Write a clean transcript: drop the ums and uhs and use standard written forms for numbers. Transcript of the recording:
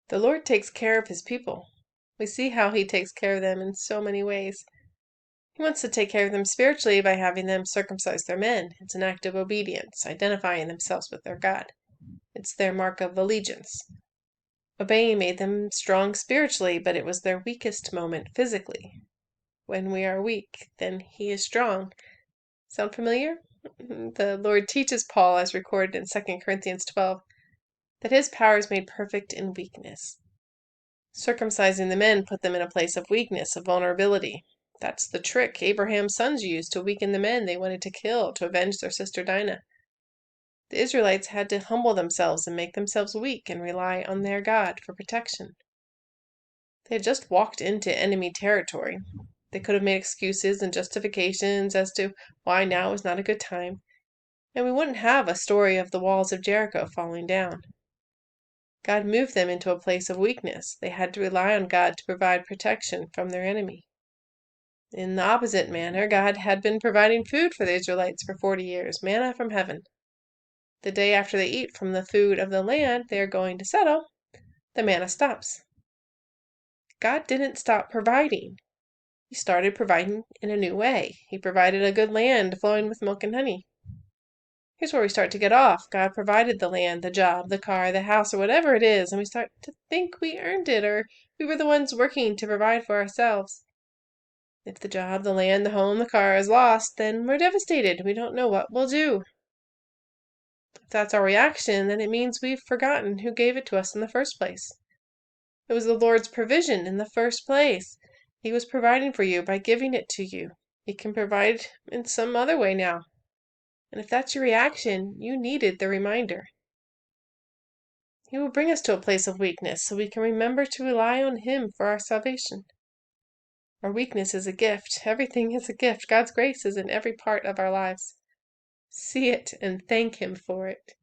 The Lord takes care of his people. We see how he takes care of them in so many ways. He wants to take care of them spiritually by having them circumcise their men. It's an act of obedience, identifying themselves with their God. It's their mark of allegiance. Obeying made them strong spiritually, but it was their weakest moment physically. When we are weak, then he is strong. Sound familiar? The Lord teaches Paul, as recorded in 2 Corinthians 12, that his power is made perfect in weakness. Circumcising the men put them in a place of weakness, of vulnerability. That's the trick Abraham's sons used to weaken the men they wanted to kill, to avenge their sister Dinah. The Israelites had to humble themselves and make themselves weak and rely on their God for protection. They had just walked into enemy territory. They could have made excuses and justifications as to why now was not a good time, and we wouldn't have a story of the walls of Jericho falling down. God moved them into a place of weakness. They had to rely on God to provide protection from their enemy. In the opposite manner, God had been providing food for the Israelites for 40 years, manna from heaven. The day after they eat from the food of the land they are going to settle, the manna stops. God didn't stop providing. He started providing in a new way. He provided a good land flowing with milk and honey. Here's where we start to get off. God provided the land, the job, the car, the house, or whatever it is, and we start to think we earned it, or we were the ones working to provide for ourselves. If the job, the land, the home, the car is lost, then we're devastated. We don't know what we'll do. If that's our reaction, then it means we've forgotten who gave it to us in the first place. It was the Lord's provision in the first place. He was providing for you by giving it to you. He can provide in some other way now. And if that's your reaction, you needed the reminder. He will bring us to a place of weakness so we can remember to rely on Him for our salvation. Our weakness is a gift. Everything is a gift. God's grace is in every part of our lives. See it and thank Him for it.